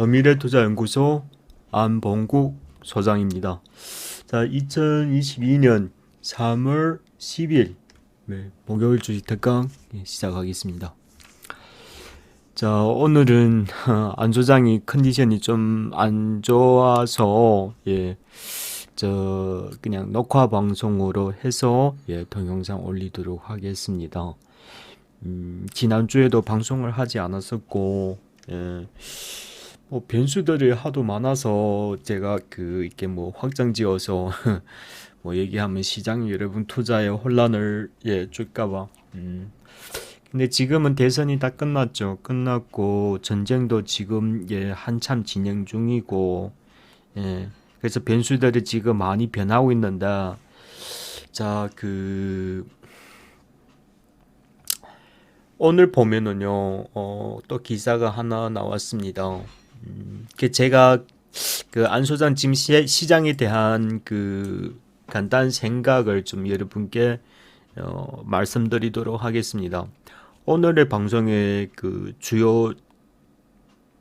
더미래투자연구소 안봉국 소장입니다. 자, 2022년 3월 10일 목요일 주식 특강 시작하겠습니다. 자, 오늘은 안 소장이 컨디션이 좀 안 좋아서 그냥 녹화 방송으로 해서 동영상 올리도록 하겠습니다. 지난주에도 방송을 하지 않았었고, 뭐 변수들이 하도 많아서 제가 이렇게 뭐 확장지어서 뭐 얘기하면 시장이 여러분 투자에 혼란을 줄까봐. 근데 지금은 대선이 다 끝났죠. 끝났고 전쟁도 지금 한참 진행 중이고, 그래서 변수들이 지금 많이 변하고 있는데, 자 오늘 보면은요, 또 기사가 하나 나왔습니다. 제가 안 소장 지금 시장에 대한 간단한 생각을 좀 여러분께 말씀드리도록 하겠습니다. 오늘의 방송의 주요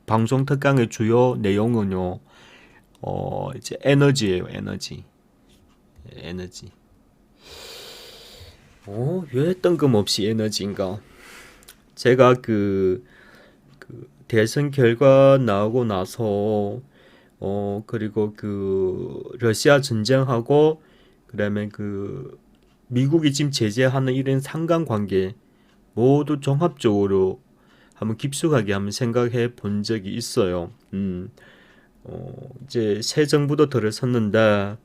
방송 특강의 주요 내용은요, 이제 에너지예요, 에너지. 왜 뜬금없이 에너지인가? 제가 대선 결과 나오고 나서 그리고 러시아 전쟁하고 그다음에 미국이 지금 제재하는 이런 상관관계 모두 종합적으로 한번 깊숙하게 한번 생각해 본 적이 있어요. 이제 새 정부도 들어섰는데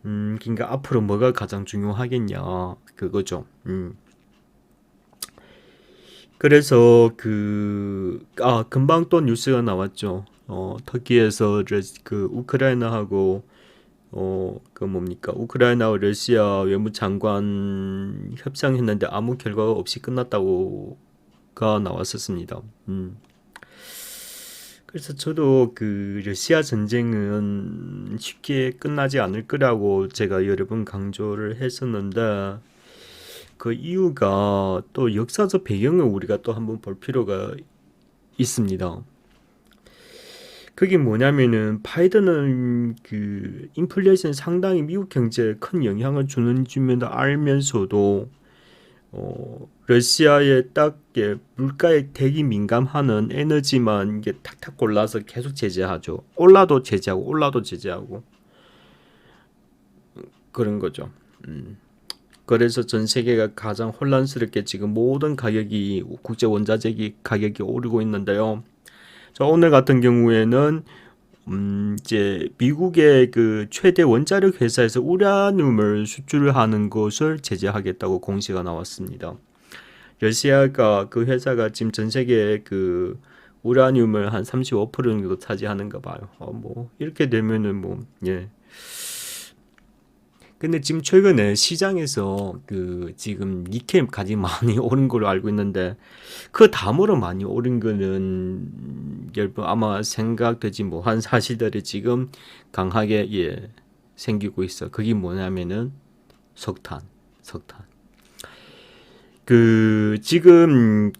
그러니까 앞으로 뭐가 가장 중요하겠냐 그거죠. 그래서 금방 또 뉴스가 나왔죠. 터키에서 우크라이나하고 우크라이나와 러시아 외무장관 협상했는데 아무 결과가 없이 끝났다고가 나왔었습니다. 그래서 저도 러시아 전쟁은 쉽게 끝나지 않을 거라고 제가 여러 번 강조를 했었는데, 그 이유가 또 역사적 배경을 우리가 또 한번 볼 필요가 있습니다. 그게 뭐냐면은 바이든은 인플레이션 상당히 미국 경제에 큰 영향을 주는 줄도 알면서도 러시아의 물가에 되게 민감하는 에너지만 이게 탁탁 골라서 계속 제재하죠. 올라도 제재하고 그런 거죠. 그래서 전 세계가 가장 혼란스럽게 지금 모든 가격이 국제 원자재 가격이 오르고 있는데요. 자, 오늘 같은 경우에는 이제 미국의 최대 원자력 회사에서 우라늄을 수출하는 것을 제재하겠다고 공시가 나왔습니다. 러시아가 회사가 지금 전 세계의 우라늄을 한 35% 정도 차지하는가 봐요. 뭐 이렇게 되면은 근데 지금 최근에 시장에서 지금 니켈 가장 많이 오른 걸로 알고 있는데, 그 다음으로 많이 오른 거는 여러분 아마 생각되지 못한 사실들이 지금 강하게 생기고 있어. 그게 뭐냐면은 석탄. 지금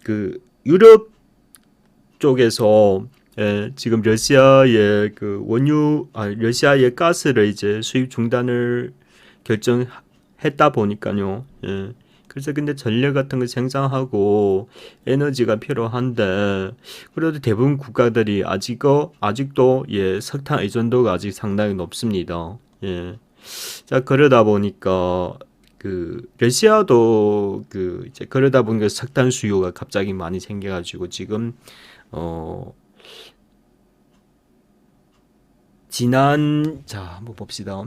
유럽 쪽에서 지금 러시아의 러시아의 가스를 이제 수입 중단을 결정했다 보니까요. 그래서 근데 전력 같은 거 생산하고 에너지가 필요한데, 그래도 대부분 국가들이 아직도 석탄 의존도가 아직 상당히 높습니다. 자, 그러다 보니까 러시아도 이제 그러다 보니까 석탄 수요가 갑자기 많이 생겨가지고 지금 한번 봅시다.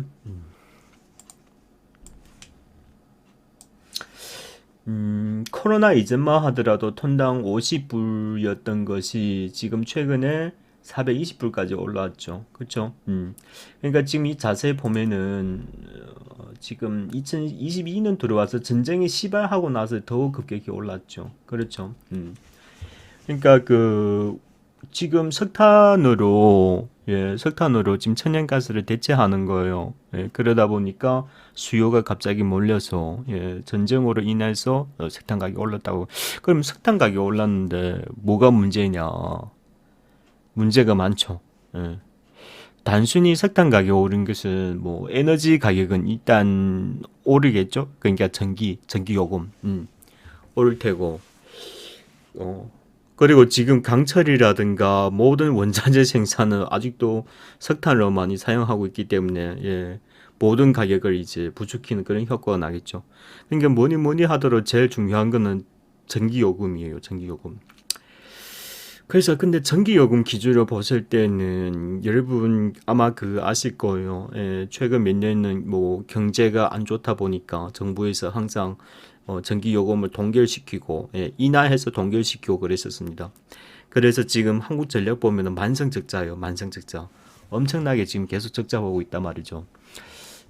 코로나 이전만 하더라도 톤당 50불이었던 것이 지금 최근에 420불까지 올라왔죠. 그렇죠? 그러니까 지금 이 자세히 보면은 지금 2022년 들어와서 전쟁이 시발하고 나서 더 급격히 올랐죠. 그렇죠? 그러니까 지금 석탄으로 지금 천연가스를 대체하는 거예요. 그러다 보니까 수요가 갑자기 몰려서 전쟁으로 인해서 석탄 가격이 올랐다고. 그럼 석탄 가격이 올랐는데 뭐가 문제냐? 문제가 많죠. 예. 단순히 석탄 가격이 오른 것은 뭐 에너지 가격은 일단 오르겠죠. 그러니까 전기 요금 오를 테고 그리고 지금 강철이라든가 모든 원자재 생산은 아직도 석탄을 많이 사용하고 있기 때문에 예, 모든 가격을 이제 부추기는 그런 효과가 나겠죠. 그러니까 뭐니 하더라도 제일 중요한 거는 전기요금이에요. 전기요금. 그래서 근데 전기요금 기준으로 봤을 때는 여러분 아마 그 아실 거예요. 예, 최근 몇 년은 뭐 경제가 안 좋다 보니까 정부에서 항상 전기요금을 동결시키고 인하해서 동결시키고 그랬었습니다. 그래서 지금 한국전력 보면은 만성적자예요. 만성적자. 엄청나게 지금 계속 적자 보고 있단 말이죠.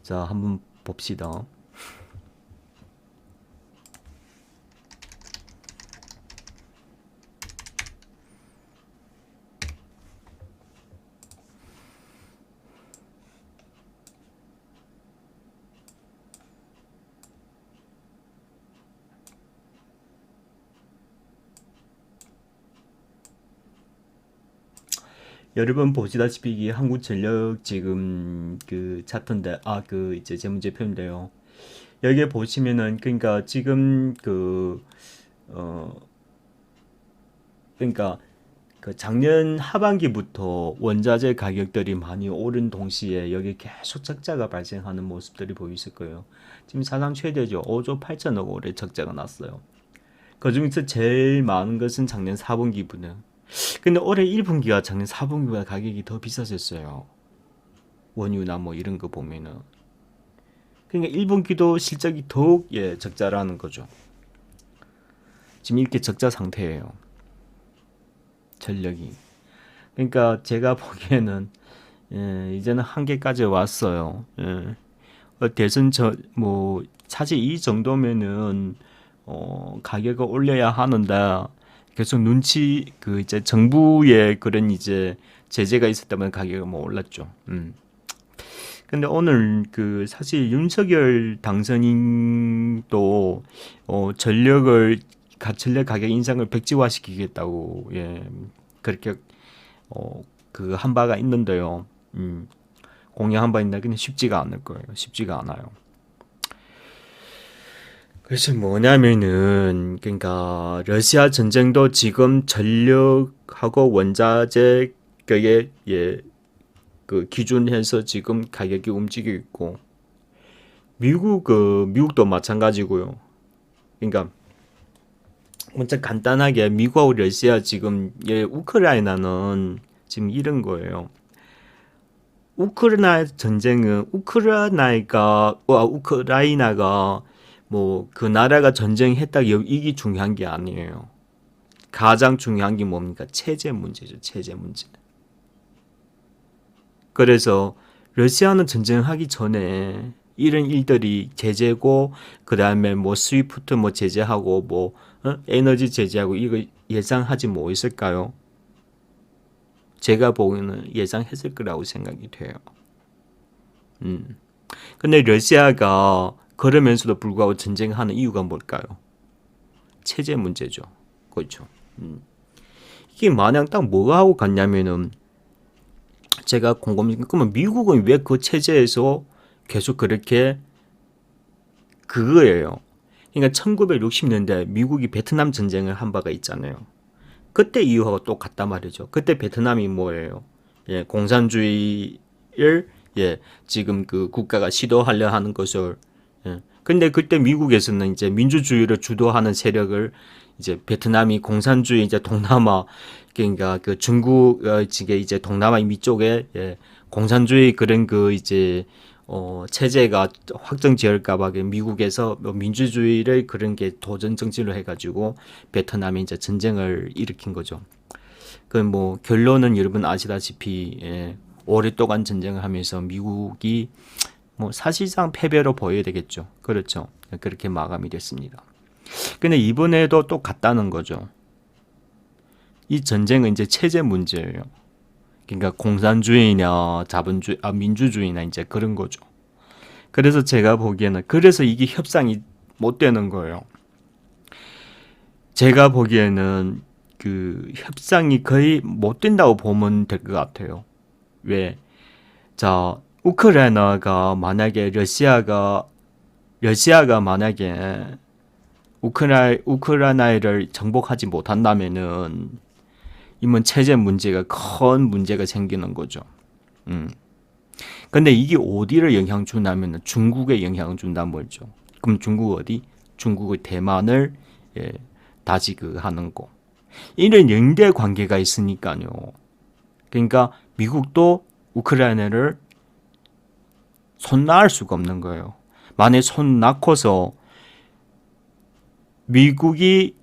자, 한번 봅시다. 여러분 보시다시피 이 한국전력 지금 그 차트인데 그 이제 재무제표인데요. 여기에 보시면은 그러니까 지금 어 그러니까 그 작년 하반기부터 원자재 가격들이 많이 오른 동시에 여기 계속 적자가 발생하는 모습들이 보이실 거예요. 지금 사상 최대죠. 5조 8천억 원의 적자가 났어요. 그중에서 제일 많은 것은 작년 4분기분은. 근데 올해 1분기가 작년 4분기보다 가격이 더 비싸졌어요. 원유나 뭐 이런 거 보면은. 그러니까 1분기도 실적이 더욱 적자라는 거죠. 지금 이렇게 적자 상태예요. 전력이. 그러니까 제가 보기에는 이제는 한계까지 왔어요. 대선 뭐 사실 이 정도면은 가격을 올려야 하는데 계속 그 이제 정부의 그런 이제 제재가 있었다면 가격이 뭐 올랐죠. 근데 오늘 그 사실 윤석열 당선인도 전력 가격 인상을 백지화시키겠다고 그렇게 그 한 바가 있는데요. 공약한 바 있는데 그냥 쉽지가 않을 거예요. 쉽지가 않아요. 그래서 뭐냐면은 그러니까 러시아 전쟁도 지금 전력하고 원자재 그게 그 기준해서 지금 가격이 움직이고 있고 미국도 마찬가지고요. 그러니까 먼저 간단하게 미국하고 러시아 지금 우크라이나는 지금 이런 거예요. 우크라이나 전쟁은 우크라이나가 뭐 그 나라가 전쟁했다 이게 중요한 게 아니에요. 가장 중요한 게 뭡니까? 체제 문제죠. 체제 문제. 그래서 러시아는 전쟁하기 전에 이런 일들이 제재고 그다음에 뭐 스위프트 뭐 제재하고 뭐 에너지 제재하고 이거 예상하지 뭐 있을까요? 제가 보기에는 예상했을 거라고 생각이 돼요. 근데 러시아가 그러면서도 불구하고 전쟁하는 이유가 뭘까요? 체제 문제죠. 그렇죠. 이게 마냥 딱 뭐가 하고 갔냐면은 제가 곰곰이 그러면 미국은 왜 그 체제에서 계속 그렇게 그거예요. 그러니까 1960년대 미국이 베트남 전쟁을 한 바가 있잖아요. 그때 이유하고 똑같단 말이죠. 그때 베트남이 뭐예요? 공산주의를 지금 그 국가가 시도하려 하는 것을 근데 그때 미국에서는 이제 민주주의를 주도하는 세력을 이제 베트남이 공산주의 이제 동남아 그러니까 그 중국 지게 이제 동남아 위쪽에 공산주의 그런 그 이제 체제가 확정지을까봐 미국에서 민주주의를 그런 게 도전 정치로 해가지고 베트남에 이제 전쟁을 일으킨 거죠. 그 뭐 결론은 여러분 아시다시피 오랫동안 전쟁을 하면서 미국이 뭐 사실상 패배로 보여야 되겠죠. 그렇죠. 그렇게 마감이 됐습니다. 근데 이번에도 또 같다는 거죠. 이 전쟁은 이제 체제 문제예요. 그러니까 공산주의냐 민주주의나 이제 그런 거죠. 그래서 제가 보기에는 그래서 이게 협상이 못 되는 거예요. 제가 보기에는 그 협상이 거의 못 된다고 보면 될 것 같아요. 왜? 자, 우크라이나가 만약에 러시아가 만약에 우크라이나를 정복하지 못한다면은 이면 체제 문제가 큰 문제가 생기는 거죠. 음. 근데 이게 어디를 영향 주냐면은 중국에 영향을 준다는 거죠. 그럼 중국 어디? 중국의 대만을 예, 다시 그 하는 거. 이런 연계 관계가 있으니까요. 그러니까 미국도 우크라이나를 손 놔할 수가 없는 거예요. 만약에 손 놓고서 미국이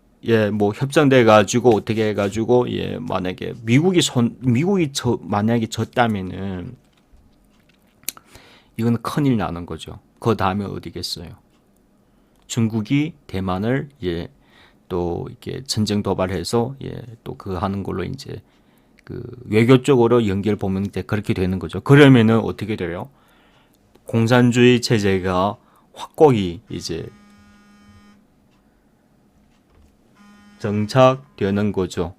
뭐 협정돼 가지고 어떻게 해 가지고 만약에 미국이 만약에 졌다면은 이건 큰일 나는 거죠. 그 다음에 어디겠어요? 중국이 대만을 또 이렇게 전쟁 도발해서 또 그 하는 걸로 이제 그 외교 쪽으로 연결 보면 이제 그렇게 되는 거죠. 그러면은 어떻게 돼요? 공산주의 체제가 확고히 이제 정착되는 거죠.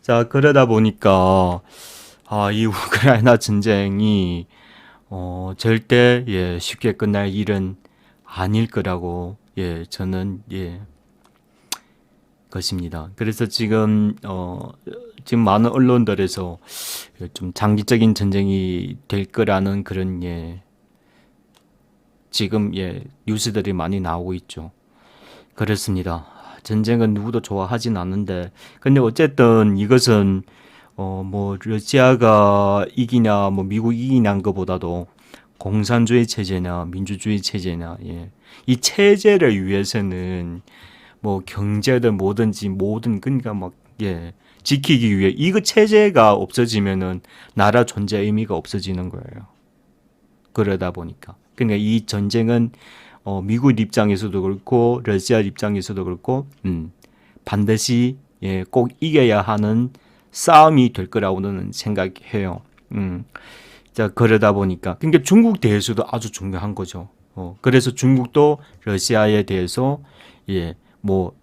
자, 그러다 보니까 이 우크라이나 전쟁이 절대 쉽게 끝날 일은 아닐 거라고 저는 것입니다. 그래서 지금 많은 언론들에서 좀 장기적인 전쟁이 될 거라는 그런 지금 뉴스들이 많이 나오고 있죠. 그렇습니다. 전쟁은 누구도 좋아하진 않는데, 근데 어쨌든 이것은 뭐 러시아가 이기냐, 뭐 미국이 이기냐는 것보다도 공산주의 체제나 민주주의 체제나 이 체제를 위해서는 뭐 경제든 뭐든지 모든 그러니까 막 지키기 위해 이거 체제가 없어지면은 나라 존재 의미가 없어지는 거예요. 그러다 보니까 그러니까 이 전쟁은 미국 입장에서도 그렇고 러시아 입장에서도 그렇고 반드시 꼭 이겨야 하는 싸움이 될 거라고는 생각해요. 자, 그러다 보니까 그러니까 중국 대해서도 아주 중요한 거죠. 그래서 중국도 러시아에 대해서 뭐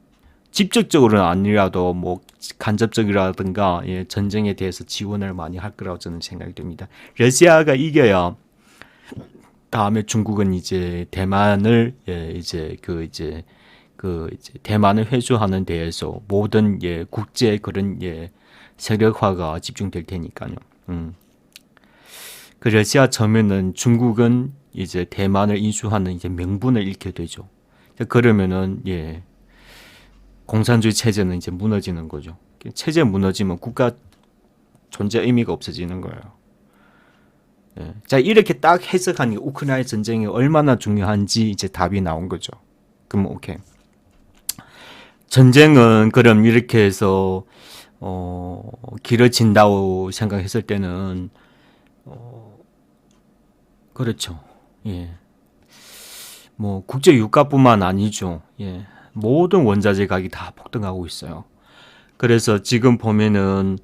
직접적으로는 아니라도 뭐 간접적이라든가 전쟁에 대해서 지원을 많이 할 거라고 저는 생각이 됩니다. 러시아가 이겨야 다음에 중국은 이제 대만을 대만을 회수하는 데에서 모든 국제 그런 세력화가 집중될 테니까요. 그 러시아 처음에는 중국은 이제 대만을 인수하는 이제 명분을 잃게 되죠. 그러면은 공산주의 체제는 이제 무너지는 거죠. 체제 무너지면 국가 존재 의미가 없어지는 거예요. 자, 이렇게 딱 해석하니 우크라이나 전쟁이 얼마나 중요한지 이제 답이 나온 거죠. 그럼 오케이. 전쟁은 그럼 이렇게 해서 길어진다고 생각했을 때는 그렇죠. 뭐 국제 유가뿐만 아니죠. 모든 원자재 가격이 다 폭등하고 있어요. 그래서 지금 보면은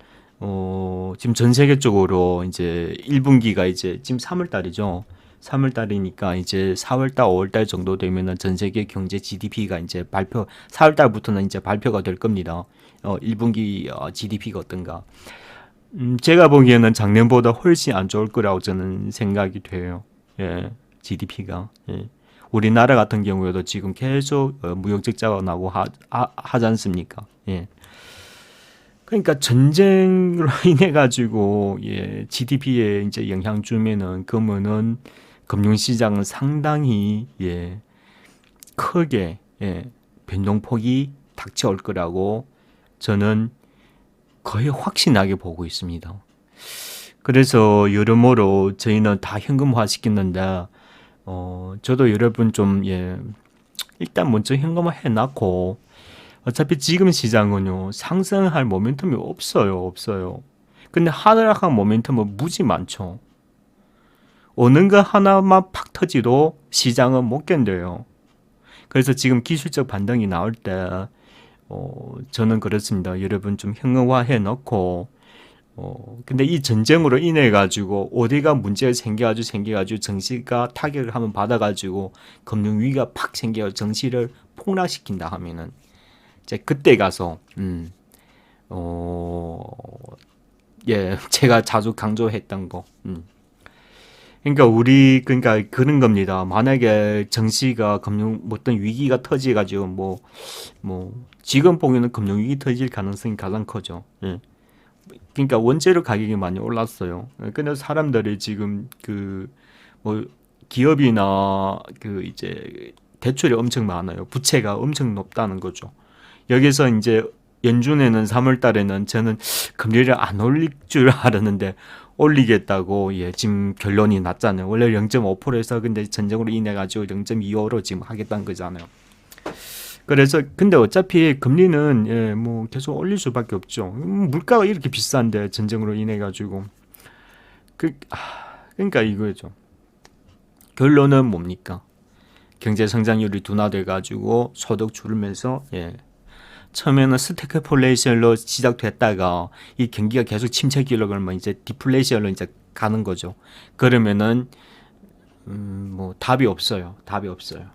지금 전 세계적으로 이제 1분기가 이제 지금 3월 달이죠. 3월 달이니까 이제 4월 달, 5월 달 정도 되면은 전 세계 경제 GDP가 이제 4월 달부터는 이제 발표가 될 겁니다. 1분기 GDP가 어떤가. 제가 보기에는 작년보다 훨씬 안 좋을 거라고 저는 생각이 돼요. GDP가. 우리나라 같은 경우에도 지금 계속 무역 적자가 나고 하지 않습니까? 그러니까 전쟁으로 인해 가지고 GDP에 이제 영향 주면은 그러면은 금융시장은 상당히 크게 변동폭이 닥쳐올 거라고 저는 거의 확신하게 보고 있습니다. 그래서 여러모로 저희는 다 현금화 시켰는데 저도 여러분 좀 일단 먼저 현금화 해놨고 어차피 지금 시장은요 상승할 모멘텀이 없어요. 근데 하락한 모멘텀은 무지 많죠. 어느 거 하나만 팍 터지도 시장은 못 견뎌요. 그래서 지금 기술적 반등이 나올 때 저는 그렇습니다. 여러분 좀 현금화 해놓고 근데 이 전쟁으로 인해 가지고 어디가 문제가 생겨가지고 정시가 타격을 한번 받아가지고 금융 위기가 팍 생겨 정시를 폭락시킨다 하면은 이제 그때 가서 어, 예, 제가 자주 강조했던 거. 그러니까 그러니까 그런 겁니다. 만약에 정시가 금융 어떤 위기가 터지가지고 지금 보기에는 금융 위기 터질 가능성이 가장 커죠. 예. 그러니까 원재료 가격이 많이 올랐어요. 근데 사람들이 지금 뭐 기업이나 이제 대출이 엄청 많아요. 부채가 엄청 높다는 거죠. 여기서 이제 연준에는 3월 달에는 저는 금리를 안 올릴 줄 알았는데 올리겠다고 지금 결론이 났잖아요. 원래 0.5%에서 근데 전쟁으로 인해 가지고 0.25로 지금 하겠다는 거잖아요. 그래서 근데 어차피 금리는 뭐 계속 올릴 수밖에 없죠. 물가가 이렇게 비싼데 전쟁으로 인해 가지고 그러니까 이거죠. 결론은 뭡니까? 경제 성장률이 둔화돼 가지고 소득 줄면서 처음에는 스태그플레이션으로 시작됐다가 이 경기가 계속 침체기로 그러면 이제 디플레이션으로 이제 가는 거죠. 그러면은 뭐 답이 없어요. 답이 없어요.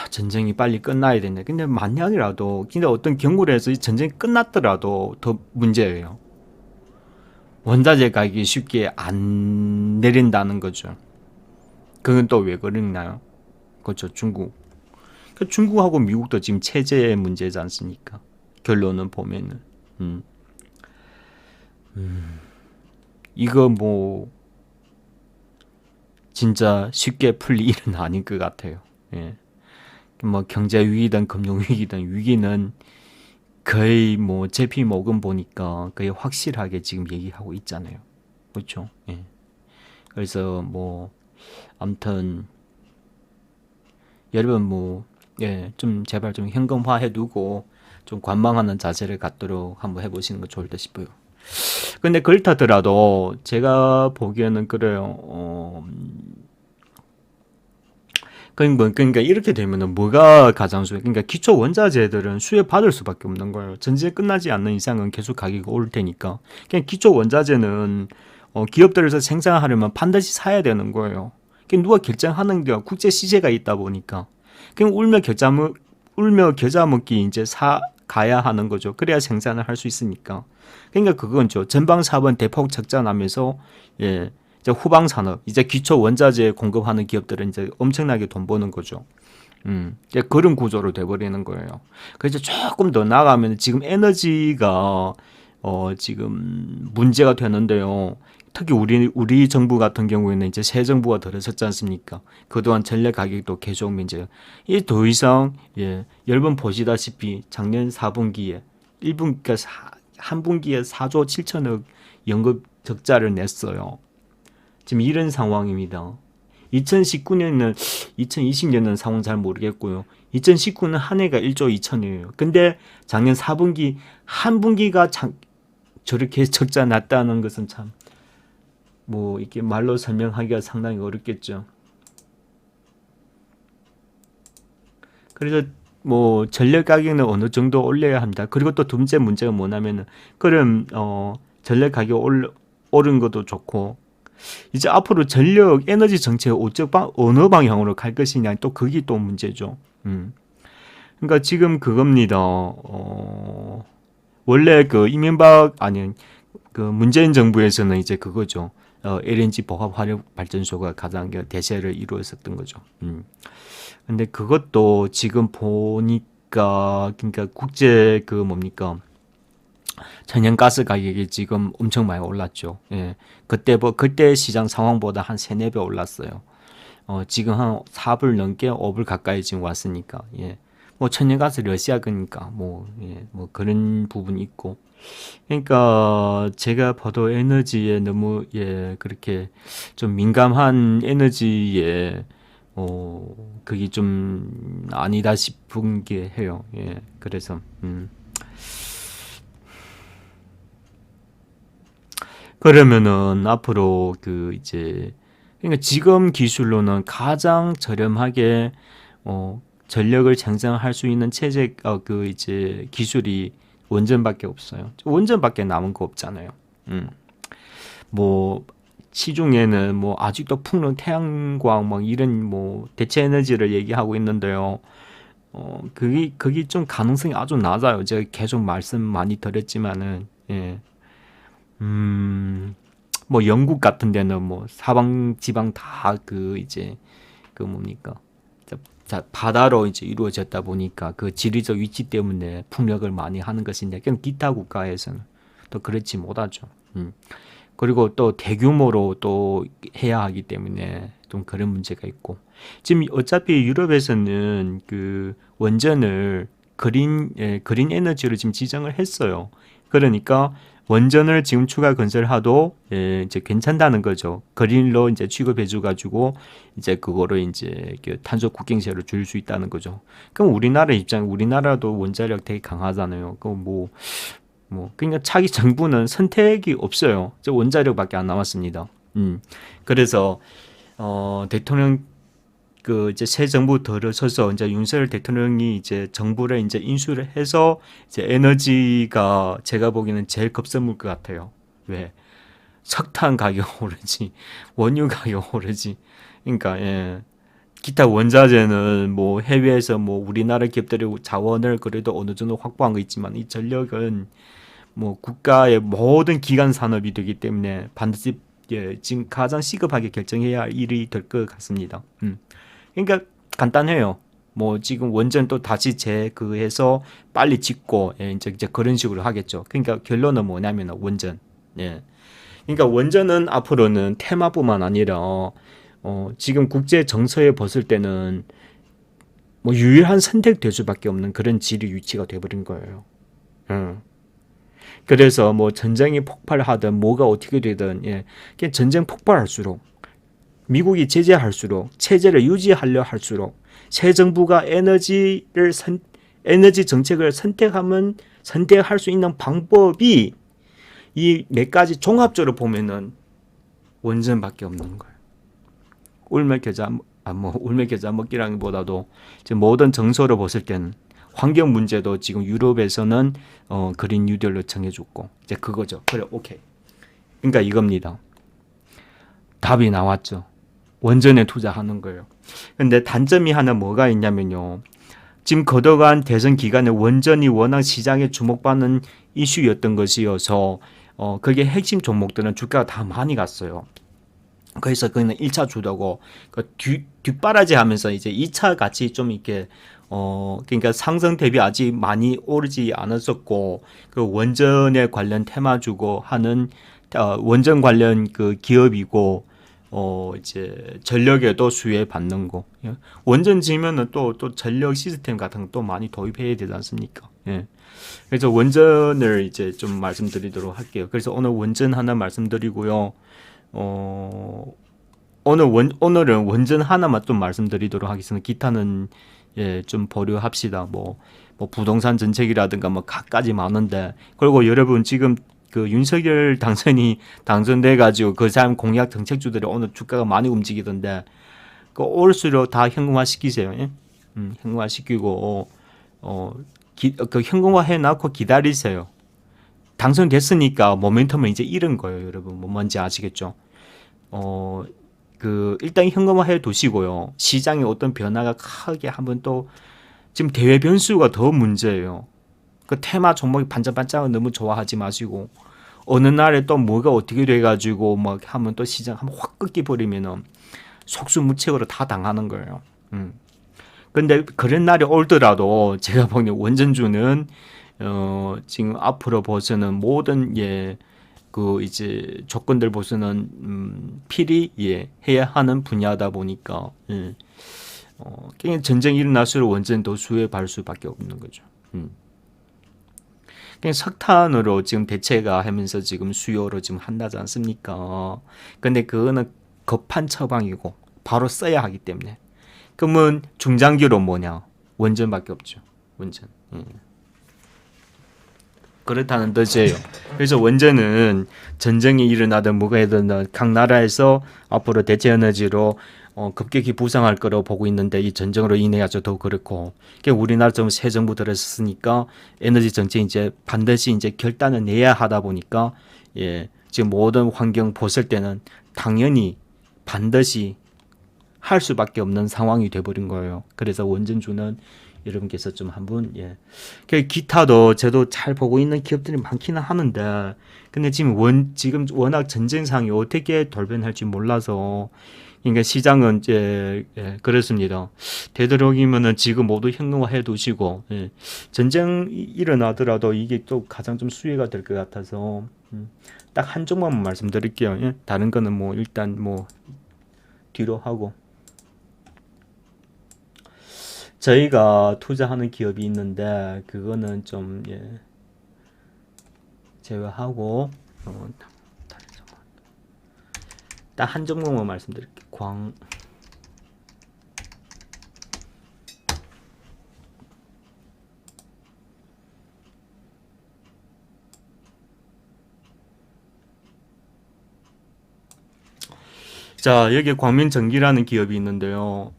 전쟁이 빨리 끝나야 되네. 근데 만약이라도 근데 어떤 경우로 해서 이 전쟁이 끝났더라도 더 문제예요. 원자재 가격이 쉽게 안 내린다는 거죠. 그건 또 왜 그러나요? 그렇죠. 중국하고 미국도 지금 체제의 문제지 않습니까? 결론은 보면은 음. 이거 뭐 진짜 쉽게 풀릴 일은 아닌 것 같아요. 예. 뭐 경제 위기든 금융 위기든 위기는 거의 뭐 JP 모건 보니까 거의 확실하게 지금 얘기하고 있잖아요. 그렇죠? 예. 그래서 뭐 아무튼 여러분 좀 제발 좀 현금화해 두고 좀 관망하는 자세를 갖도록 한번 해보시는 거 좋을 듯 싶어요. 근데 그렇다더라도 제가 보기에는 그래요. 그러니까 이렇게 되면은 뭐가 가장 그러니까 기초 원자재들은 수혜 받을 수밖에 없는 거예요. 전쟁 끝나지 않는 이상은 계속 가격이 오를 테니까. 그냥 기초 원자재는 기업들에서 생산하려면 반드시 사야 되는 거예요. 누가 결정하는 게 국제 시세가 있다 보니까. 그냥 울며 겨자 먹기 이제 사 가야 하는 거죠. 그래야 생산을 할 수 있으니까. 그러니까 그건죠. 전방 사업은 대폭 적자나면서 이제 후방 산업, 이제 기초 원자재 공급하는 기업들은 이제 엄청나게 돈 버는 거죠. 그런 구조로 돼버리는 거예요. 그래서 조금 더 나가면 지금 에너지가 지금 문제가 되는데요. 특히 우리 정부 같은 경우에는 이제 새 정부가 들어섰지 않습니까? 그동안 전력 가격도 계속 문제. 이 더 이상 여러분 보시다시피 작년 4분기에 1분 그러니까 한 분기에 4조 7천억 연급 적자를 냈어요. 지금 이런 상황입니다. 2019년은 2020년은 상황 잘 모르겠고요. 2019는 한 해가 1조 2천이에요. 근데 작년 4분기 한 분기가 저렇게 적자 났다는 것은 참 뭐 이렇게 말로 설명하기가 상당히 어렵겠죠. 그래서 뭐 전력 가격은 어느 정도 올려야 합니다. 그리고 또 두 번째 문제가 뭐냐면은 그럼 전력 가격 오른 것도 좋고 이제 앞으로 전력 에너지 정책 어느 방향으로 갈 것이냐 또 그게 또 문제죠. 그러니까 지금 그겁니다. 원래 그 이명박 아니 그 문재인 정부에서는 이제 그거죠. LNG 복합 화력 발전소가 가장 대세를 이루었었던 거죠. 근데 그것도 지금 보니까 그러니까 국제 뭡니까? 천연가스 가격이 지금 엄청 많이 올랐죠. 그때 시장 상황보다 한 3-4배 올랐어요. 지금 한 4불 넘게 5불 가까이 지금 왔으니까. 뭐 천연가스 러시아 거니까 뭐 그런 부분이 있고. 그러니까 제가 봐도 에너지에 너무 그렇게 좀 민감한 에너지에 그게 좀 아니다 싶은 게 해요. 그래서 그러면은 앞으로 이제 그러니까 지금 기술로는 가장 저렴하게 전력을 생산할 수 있는 체제 이제 기술이 원전밖에 없어요. 원전밖에 남은 거 없잖아요. 뭐 시중에는 뭐 아직도 풍력, 태양광 막 이런 뭐 대체 에너지를 얘기하고 있는데요. 그게 좀 가능성이 아주 낮아요. 제가 계속 말씀 많이 드렸지만은, 예. 뭐 영국 같은 데는 뭐 사방 지방 다 그 이제 그 뭡니까? 바다로 이제 이루어졌다 보니까 그 지리적 위치 때문에 풍력을 많이 하는 것인데, 그냥 기타 국가에서는 또 그렇지 못하죠. 그리고 또 대규모로 또 해야 하기 때문에 좀 그런 문제가 있고, 지금 어차피 유럽에서는 그 원전을 그린 에너지로 지금 지정을 했어요. 그러니까 원전을 지금 추가 건설하도 이제 괜찮다는 거죠. 그린로 이제 취급해줘 가지고 이제 그거를 이제 그 탄소 국경세를 줄 수 있다는 거죠. 그럼 우리나라 입장, 우리나라도 원자력 되게 강하잖아요. 그러니까 차기 정부는 선택이 없어요. 저 원자력밖에 안 남았습니다. 그래서 대통령 그 이제 새 정부 들어서서 이제 윤석열 대통령이 이제 정부를 이제 인수를 해서 이제 에너지가 제가 보기에는 제일 급선물 것 같아요. 왜? 석탄 가격 오르지, 원유 가격 오르지. 그러니까 기타 원자재는 뭐 해외에서 뭐 우리나라 기업들이 자원을 그래도 어느 정도 확보한 거 있지만, 이 전력은 뭐 국가의 모든 기간 산업이 되기 때문에 반드시 지금 가장 시급하게 결정해야 할 일이 될 것 같습니다. 그러니까 간단해요. 뭐 지금 원전 또 다시 재그해서 빨리 짓고 이제 그런 식으로 하겠죠. 그러니까 결론은 뭐냐면 원전. 예. 그러니까 원전은 앞으로는 테마뿐만 아니라 지금 국제 정서에 벗을 때는 뭐 유일한 선택될 수밖에 없는 그런 지리 위치가 돼버린 거예요. 그래서 뭐 전쟁이 폭발하든 뭐가 어떻게 되든 그냥 전쟁 폭발할수록 미국이 제재할수록 체제를 유지하려 할수록 새 정부가 에너지 정책을 선택할 수 있는 방법이 이 몇 가지 종합적으로 보면은 원전밖에 없는 거예요. 울며 겨자 먹기라기보다도 지금 모든 정서로 봤을 때는 환경 문제도 지금 유럽에서는 그린 뉴딜로 정해줬고 이제 그거죠. 그래, 오케이. 그러니까 이겁니다. 답이 나왔죠. 원전에 투자하는 거예요. 근데 단점이 하나 뭐가 있냐면요. 지금 거둬간 대선 기간에 원전이 워낙 시장에 주목받는 이슈였던 것이어서 그게 핵심 종목들은 주가가 다 많이 갔어요. 그래서 그는 1차 주도고 뒷바라지 하면서 이제 2차 같이 좀 이렇게 그러니까 상승 대비 아직 많이 오르지 않았었고, 그 원전에 관련 테마 주고 하는 원전 관련 그 기업이고 이제 전력에도 수혜 받는 거. 원전 지면은 또 전력 시스템 같은 거 또 많이 도입해야 되지 않습니까? 예. 그래서 원전을 이제 좀 말씀드리도록 할게요. 그래서 오늘 원전 하나 말씀드리고요. 오늘은 원전 하나만 좀 말씀드리도록 하겠습니다. 기타는 좀 보류합시다. 뭐 부동산 정책이라든가 뭐 각가지 많은데, 그리고 여러분 지금 그 윤석열 당선이 당선돼 가지고 그 사람 공약 정책주들이 오늘 주가가 많이 움직이던데, 그 올수록 다 현금화 시키세요. 현금화 시키고 그 현금화 해놓고 기다리세요. 당선됐으니까 모멘텀을 이제 잃은 거예요, 여러분. 뭐 뭔지 아시겠죠? 일단 현금화 해 두시고요. 시장에 어떤 변화가 크게 한번 또 지금 대외 변수가 더 문제예요. 그 테마 종목이 반짝반짝을 너무 좋아하지 마시고, 어느 날에 또 뭐가 어떻게 돼가지고 막 하면 또 시장 한번 확 꺾여 버리면은 속수무책으로 다 당하는 거예요. 근데 그런 날이 올더라도 제가 보기엔 원전주는 지금 앞으로 보서는 모든 그 이제 조건들 보서는 필히 해야 하는 분야다 보니까 그냥 전쟁이 일어날수록 원전도 수혜받을 수밖에 없는 거죠. 그냥 석탄으로 지금 대체가 하면서 지금 수요로 지금 한다지 않습니까? 근데 그거는 급한 처방이고 바로 써야 하기 때문에. 그러면 중장기로 뭐냐? 원전밖에 없죠. 원전. 그렇다는 뜻이에요. 그래서 원전은 전쟁이 일어나든 뭐가 되든 각 나라에서 앞으로 대체 에너지로 급격히 부상할 거라고 보고 있는데, 이 전쟁으로 인해 아주 더 그렇고, 우리나라 좀 새 정부 들어섰으니까 에너지 정책 이제 반드시 이제 결단을 내야 하다 보니까 지금 모든 환경 보실 때는 당연히 반드시 할 수밖에 없는 상황이 돼버린 거예요. 그래서 원전주는 여러분께서 좀 한번 그 기타도 저도 잘 보고 있는 기업들이 많기는 하는데 근데 지금 워낙 전쟁상이 어떻게 돌변할지 몰라서 그러니까 시장은 이제 그렇습니다. 되도록이면은 지금 모두 현금화해 두시고 전쟁이 일어나더라도 이게 또 가장 좀 수혜가 될 것 같아서 딱 한 종목만 말씀드릴게요. 다른 거는 뭐 일단 뭐 뒤로 하고 저희가 투자하는 기업이 있는데 그거는 좀 제외하고 딱 한 종목만 말씀드릴게요. 자, 여기 광명전기라는 기업이 있는데요.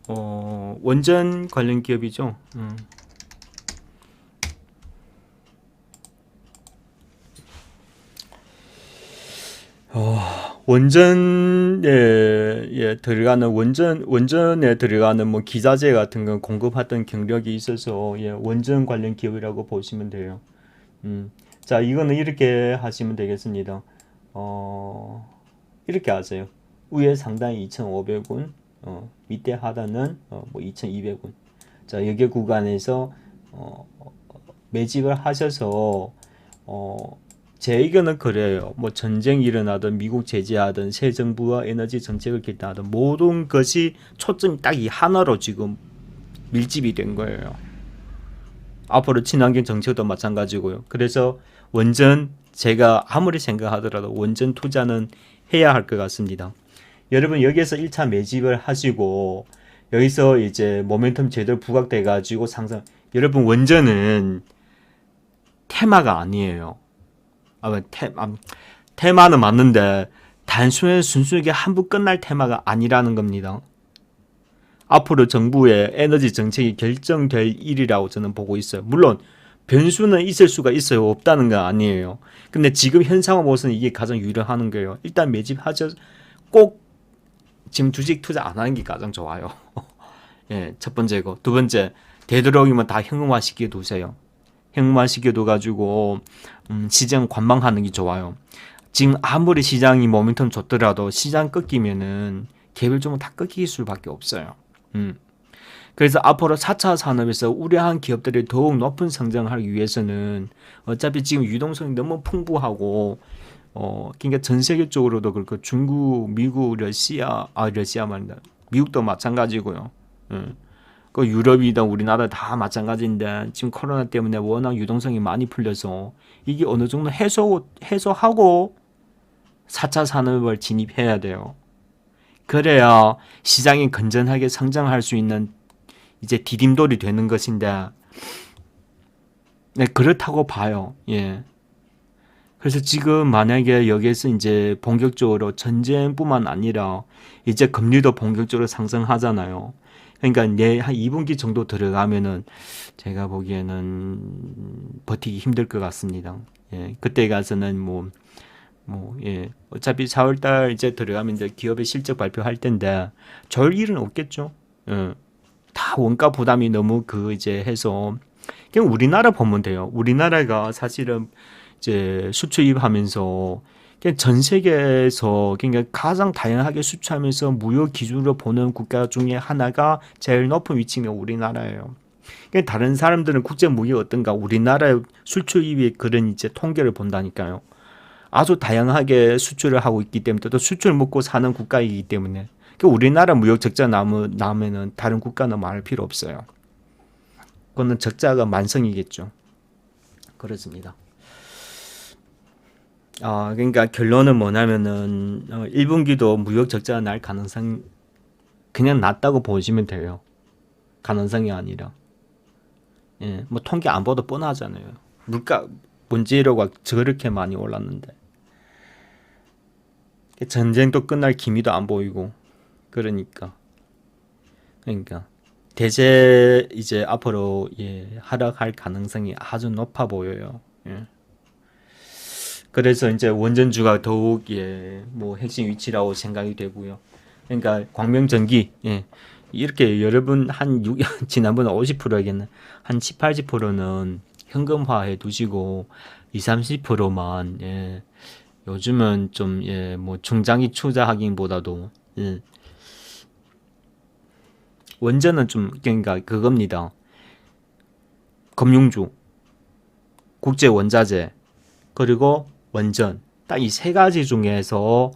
원전 관련 기업이죠. 원전에 들어가는 원전에 들어가는 뭐 기자재 같은 거 공급하던 경력이 있어서 원전 관련 기업이라고 보시면 돼요. 자, 이거는 이렇게 하시면 되겠습니다. 이렇게 하세요. 위에 상단이 2,500원, 밑에 하단은 뭐 2,200원. 자, 여기 구간에서 매집을 하셔서 제 의견은 그래요. 뭐 전쟁이 일어나든 미국 제재하든 새 정부와 에너지 정책을 결정하든 모든 것이 초점이 딱 이 하나로 지금 밀집이 된 거예요. 앞으로 친환경 정책도 마찬가지고요. 그래서 원전 제가 아무리 생각하더라도 원전 투자는 해야 할 것 같습니다. 여러분 여기에서 1차 매집을 하시고 여기서 이제 모멘텀 제대로 부각돼 가지고 상승. 여러분 원전은 테마가 아니에요. 테마는 맞는데 순수하게 한 번 끝날 테마가 아니라는 겁니다. 앞으로 정부의 에너지 정책이 결정될 일이라고 저는 보고 있어요. 물론 변수는 있을 수가 있어요. 없다는 건 아니에요. 근데 지금 현상을 보서는 이게 가장 유리하는 거예요. 일단 매집하죠. 꼭 지금 주식 투자 안 하는 게 가장 좋아요. 첫 번째고 두 번째 되도록이면 다 현금화 시켜 두세요. 현금화 시켜 둬가지고 시장 관망하는 게 좋아요. 지금 아무리 시장이 모멘텀 좋더라도 시장 꺾이면은 개별적으로 다 꺾일 수밖에 없어요. 그래서 앞으로 4차 산업에서 우려한 기업들이 더욱 높은 성장을 하기 위해서는 어차피 지금 유동성이 너무 풍부하고 그러니까 전 세계적으로도 그렇고 중국, 미국, 러시아 말입니다. 미국도 마찬가지고요. 그 유럽이든 우리나라 다 마찬가지인데 지금 코로나 때문에 워낙 유동성이 많이 풀려서 이게 어느 정도 해소하고 4차 산업을 진입해야 돼요. 그래야 시장이 건전하게 성장할 수 있는 이제 디딤돌이 되는 것인데 그렇다고 봐요. 그래서 지금 만약에 여기에서 이제 본격적으로 전쟁뿐만 아니라 이제 금리도 본격적으로 상승하잖아요. 그러니까 한 2분기 정도 들어가면은 제가 보기에는 버티기 힘들 것 같습니다. 그때 가서는 어차피 4월달 이제 들어가면 이제 기업의 실적 발표할 텐데 절 일은 없겠죠. 다 원가 부담이 너무 이제 해서 그냥 우리나라 보면 돼요. 우리나라가 사실은 이제 수출입하면서 그냥 전 세계에서 그러니까 가장 다양하게 수출하면서 무역 기준으로 보는 국가 중에 하나가 제일 높은 위치가 우리나라예요. 그러니까 다른 사람들은 국제 무역 어떤가 우리나라의 수출입의 그런 이제 통계를 본다니까요. 아주 다양하게 수출을 하고 있기 때문에 또 수출 먹고 사는 국가이기 때문에 우리나라 무역 적자 나면은 다른 국가는 말할 필요 없어요. 그거는 적자가 만성이겠죠. 그렇습니다. 그러니까 결론은 뭐냐면은 1분기도 무역 적자가 날 가능성 그냥 낮다고 보시면 돼요. 가능성이 아니라. 뭐 통계 안 봐도 뻔하잖아요. 물가 원재료가 저렇게 많이 올랐는데. 전쟁도 끝날 기미도 안 보이고. 그러니까 대제 이제 앞으로 하락할 가능성이 아주 높아 보여요. 그래서 이제 원전주가 더욱 뭐 핵심 위치라고 생각이 되고요. 그러니까 광명전기 이렇게 여러분 지난번에 50%에게는 한 7, 80%는 현금화해 두시고 20, 30%만 요즘은 좀 뭐 중장기 투자하기보다도 원전은 좀 그러니까 그겁니다. 금융주, 국제 원자재, 그리고 원전 딱 이 세 가지 중에서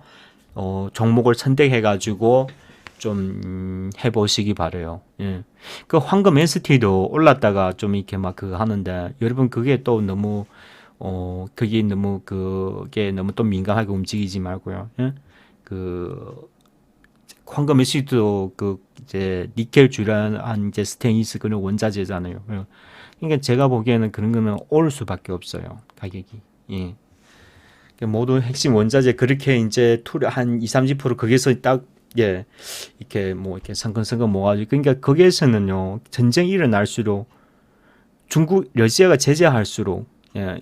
종목을 선택해 가지고 좀 해보시기 바래요. 그 황금 ST도 올랐다가 좀 이렇게 막 그거 하는데 여러분 그게 또 너무 그게 너무 또 민감하게 움직이지 말고요. 그 황금 ST도 그 이제 니켈 주란한 이제 스테인리스 그런 원자재잖아요. 그러니까 제가 보기에는 그런 거는 오를 수밖에 없어요. 가격이. 모든 핵심 원자재 그렇게 이제 한 2, 30% 거기서 딱 이렇게 뭐 이렇게 성근성근 모아가지고 그러니까 거기에서는요 전쟁이 일어날수록 중국 러시아가 제재할수록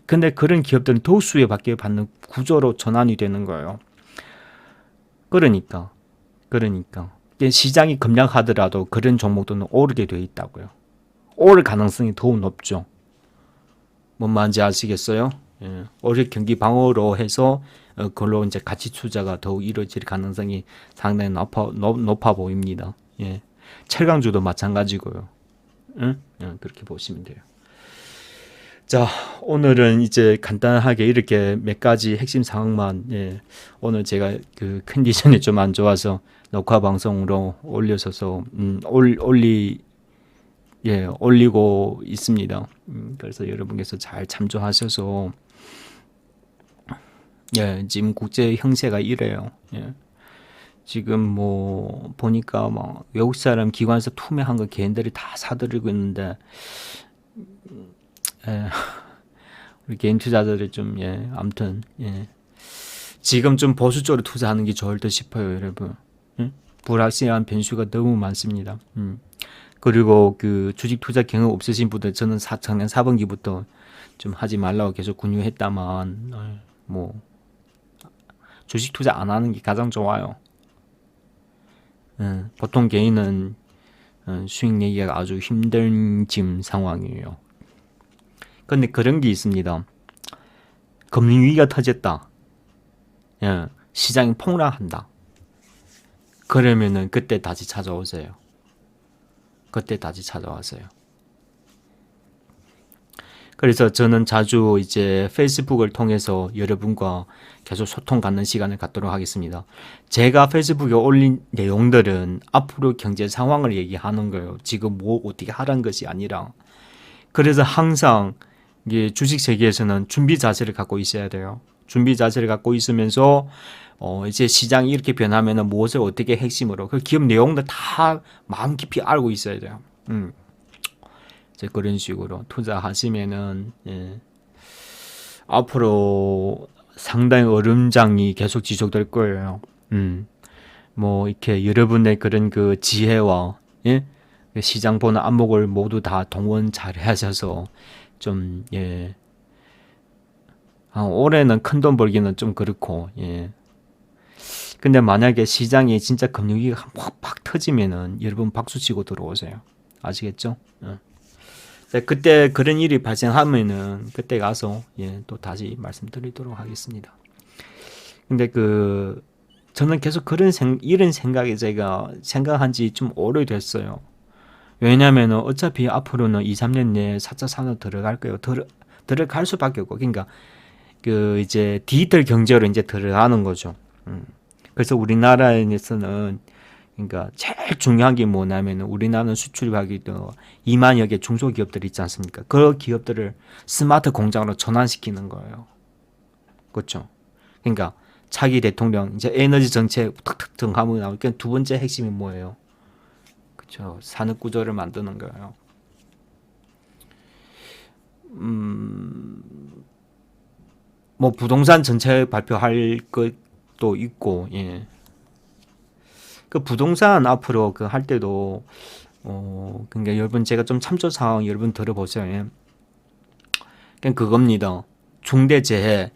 근데 그런 기업들은 더욱 수혜받게 받는 구조로 전환이 되는 거예요. 그러니까 시장이 급락하더라도 그런 종목들은 오르게 돼 있다고요. 오를 가능성이 더욱 높죠. 뭔 말인지 아시겠어요? 올해 경기 방어로 해서 그걸로 이제 가치 투자가 더욱 이루어질 가능성이 상당히 높아 보입니다. 철강주도 마찬가지고요. 그렇게 보시면 돼요. 자, 오늘은 이제 간단하게 이렇게 몇 가지 핵심 상황만 오늘 제가 그 컨디션이 좀 안 좋아서 녹화 방송으로 올려서 올리고 있습니다. 그래서 여러분께서 잘 참조하셔서 지금 국제 형세가 이래요. 지금 뭐 보니까 막 외국 사람 기관에서 투매한 거 개인들이 다 사들이고 있는데 우리 개인 투자자들이 좀 아무튼 지금 좀 보수적으로 투자하는 게 좋을 듯 싶어요, 여러분. 불확실한 변수가 너무 많습니다. 그리고 그 주식 투자 경험 없으신 분들 저는 작년 4분기부터 좀 하지 말라고 계속 권유했다만 뭐 주식 투자 안 하는 게 가장 좋아요. 보통 개인은 수익 내기가 아주 힘든 지금 상황이에요. 근데 그런 게 있습니다. 금융위기가 터졌다. 시장이 폭락한다. 그러면은 그때 다시 찾아오세요. 그래서 저는 자주 이제 페이스북을 통해서 여러분과 계속 소통 갖는 시간을 갖도록 하겠습니다. 제가 페이스북에 올린 내용들은 앞으로 경제 상황을 얘기하는 거예요. 지금 뭐 어떻게 하라는 것이 아니라. 그래서 항상 이게 주식 세계에서는 준비 자세를 갖고 있어야 돼요. 준비 자세를 갖고 있으면서 이제 시장이 이렇게 변하면은 무엇을 어떻게 핵심으로 그 기업 내용도 다 마음 깊이 알고 있어야 돼요. 이제 그런 식으로 투자하시면은 앞으로 상당히 얼음장이 계속 지속될 거예요. 뭐 이렇게 여러분의 그런 그 지혜와 시장 보는 안목을 모두 다 동원 잘 하셔서 좀 올해는 큰 돈 벌기는 좀 그렇고 근데 만약에 시장이 진짜 금융위기가 확 터지면은 여러분 박수치고 들어오세요. 아시겠죠? 그때 그런 일이 발생하면은 그때 가서 또 다시 말씀드리도록 하겠습니다. 근데 저는 계속 이런 생각이 제가 생각한 지 좀 오래됐어요. 왜냐면은 어차피 앞으로는 2, 3년 내에 4차 산업 들어갈 거예요. 들어갈 수밖에 없고, 그러니까 이제 디지털 경제로 이제 들어가는 거죠. 그래서 우리나라에서는 그러니까 제일 중요한 게 뭐냐면 우리나라는 수출하기도 2만여 개 중소기업들이 있지 않습니까? 그 기업들을 스마트 공장으로 전환시키는 거예요. 그렇죠? 그러니까 차기 대통령 이제 에너지 정책 탁탁 정하면 나오니까 두 번째 핵심이 뭐예요? 그렇죠? 산업 구조를 만드는 거예요. 뭐 부동산 전체 발표할 것도 있고, 그 부동산 앞으로 할 때도 그러니까 여러분 제가 좀 참조 사항 여러분 들어보세요. 그냥 그겁니다. 중대재해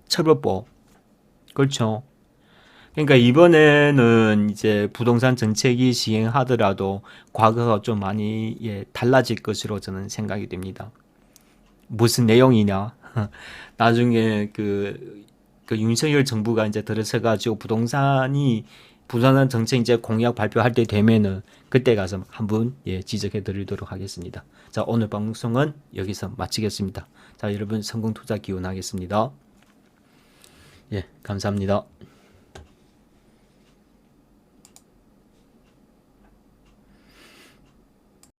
처벌법, 그렇죠? 그러니까 이번에는 이제 부동산 정책이 시행하더라도 과거가 좀 많이 달라질 것으로 저는 생각이 됩니다. 무슨 내용이냐? 나중에 그 윤석열 정부가 이제 들어서가지고 부동산 정책 이제 공약 발표할 때 되면은 그때 가서 한번 지적해 드리도록 하겠습니다. 자, 오늘 방송은 여기서 마치겠습니다. 자, 여러분 성공 투자 기원하겠습니다. 예, 감사합니다.